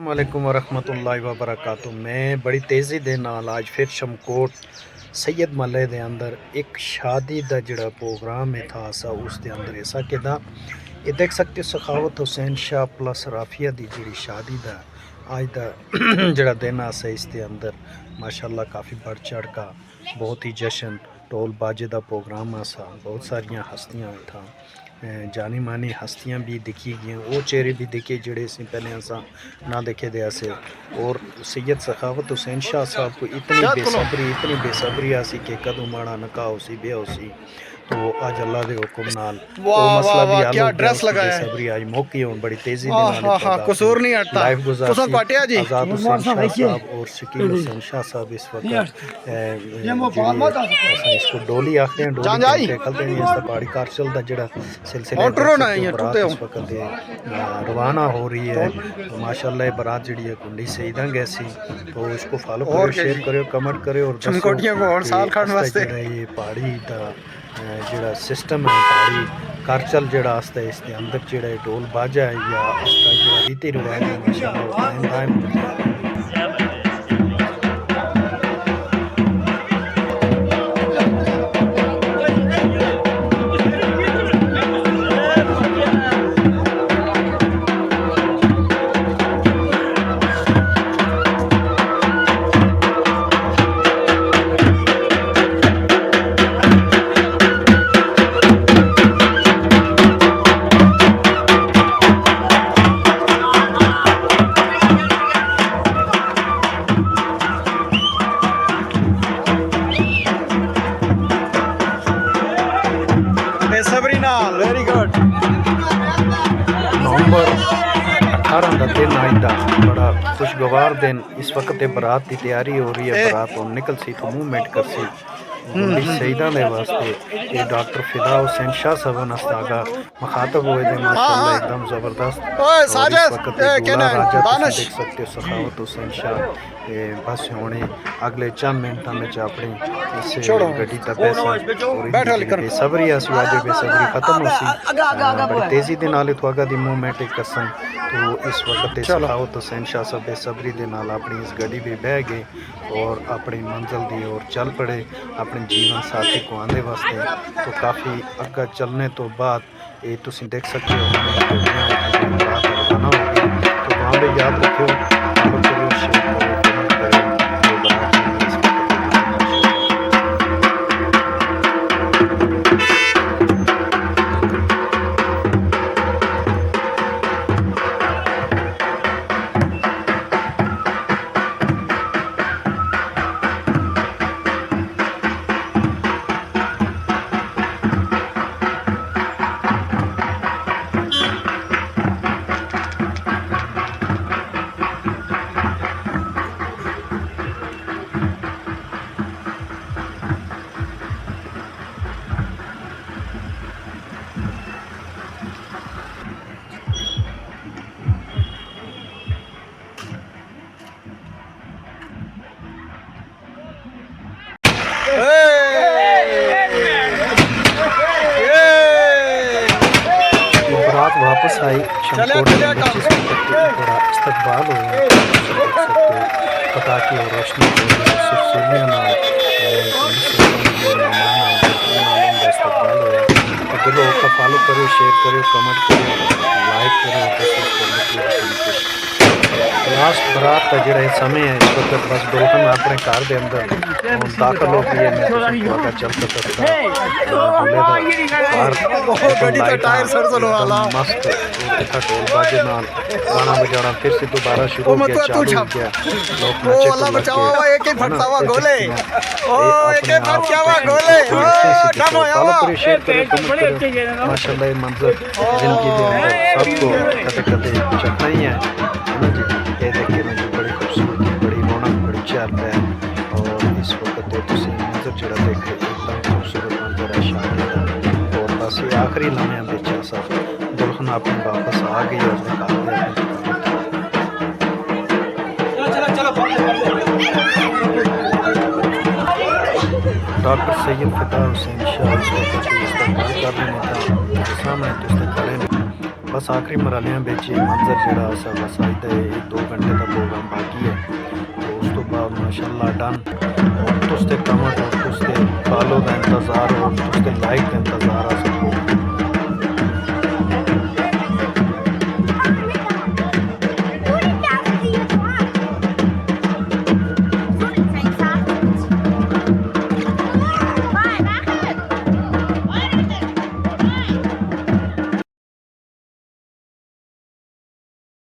वालेकुम वरहमतुल्लाहि वबरकातुहू। मैं बड़ी तेज़ी दे नाल आज फिर शमकोट सैयद महल्ले दे अंदर एक शादी दा जिहड़ा प्रोग्राम है था असा उस दे अंदर ऐसा किदा ये देख सकते हो सखावत हुसैन शाह प्लस राफिया दी जिहड़ी शादी दा आज दा जिहड़ा दिन असा इस दे अंदर माशाअल्लाह काफ़ी बढ़ चढ़ का बहुत ही जश्न ढोल बाजे दा प्रोग्राम असा बहुत सारियां हस्तियां था जानी मानी हस्तियां भी दिखी गई वो चेहरे भी दिखे जड़े से पहले असा ना देखे दे आसे। और सैयद सखावत हुसैन शाह साहब को इतनी बेसब्री आसी कि कदों माड़ा नका उसी ब्याह उसी तो आज अल्लाह के हुक्म नाल वो वाह वाह मसला भी वाह, हल क्या हो गया। ड्रेस उसकी लगाया है। बेसब्री आज मौके और बड़ी तेजी हाँ दे हाँ हाँ, नाल कसूर नहीं हटता। लाइफ तुसा गुजारती पाटिया जी आज़ाद हुसैन शाह साहब और शकील हुसैन शाह साहब इस वक्त इसको डोली आखते हैं, डोली जान जाई कहते हैं इसका पहाड़ी कारचल का जड़ा सिलसिला ऑटो ना ये बारात टूटे इस वक्त रवाना हो रही है। तो माशाल्लाह ये बारात जी है कुंडी सईदा गैसी तो इसको फॉलो और करो, शेयर करो, कमेंट करो और दसो चमकोटिया को और साल खान वास्ते ये पहाड़ी का जड़ा सिस्टम है पहाड़ी कारचल जड़ा आस्ता है इसके अंदर जड़ा ढोल बाजा है या इसका जड़ा रीति रिवाज है माशाल्लाह दायम बेसब्री नाल वेरी गुड। नवंबर 18 का दिन आज का बड़ा खुशगवार दिन। इस वक्त ये बारात की तैयारी हो रही है। बारात और निकल सी तो मूवमेंट कर सी शहीदा के वास्ते ये डॉक्टर फिदा हुसैन शाह साहब नस्तागा मुखातब हुए थे माशाल्लाह एकदम ज़बरदस्त। ओए और इस वक्त कहना राजा दानिश देख सकते हो सखावत हुसैन शाह बस होने अगले चंद मिनटों में अपनी इस गड्डी का पैसा और बेसब्री आसी आज बेसब्री खत्म हो सी बड़ी तेज़ी के नाल थोड़ा दी मूवमेंट करसन। तो इस वक्त सखावत हुसैन शाह साहब बेसब्री के नाल अपनी इस गड्डी में बह गए और अपनी मंजिल की ओर चल पड़े अपने जीवन साथी को आने वास्ते। तो काफ़ी अग्गा चलने तो बाद ये तुम देख सकते हो रवाना हो गई। तो वहाँ पर याद रखियो फॉलो करो, शेयर करो, कमेंट करो। तो बारात में इस वक्त बारात वापस आई शमकोट में बड़ा इस्तकबाल हुआ। पटाखे और रोशनी इस्तकबाल हुआ। तो दिलो का फॉलो करो, शेयर करो, कमेंट करो, लाइक करो। लास्ट बारात का जो समय है इस वक्त बस दुल्हन अपने घर के अंदर दाखिल हो गई है। मैं चल सकता मस्त ढोल बाजे नाल गाना बजाना फिर से दोबारा शुरू हो गया, चालू हो गया। लोग माशाल्लाह ये मंजर जिंदगी के अंदर सबको कदे कदे चखना ही है ना जी। ये देखिए मुझे बड़ी खूबसूरती, बड़ी रौनक, बड़ी चाल है। और इस वक्त मंजर जरा देख एकदम खूबसूरत मंजर है शादी का। और बस ये आखिरी लम्हे बेचा साहब दुल्हन अपने वापस आ गई और डॉक्टर सैयद फिदा हुसैन शाह इस वक्त इस्तेमाल कर रहे हैं सामने तो इसके खड़े बस आखिरी मरहले बिच मंजर जेह्ड़ा अस बस अज दे 2 घंटे का प्रोग्राम बाकी है तो उस तो बाद माशाअल्लाह डन तुस ते कमेंट और तुस ते फॉलो का इंतज़ार और तुस ते लाइक का इंतज़ार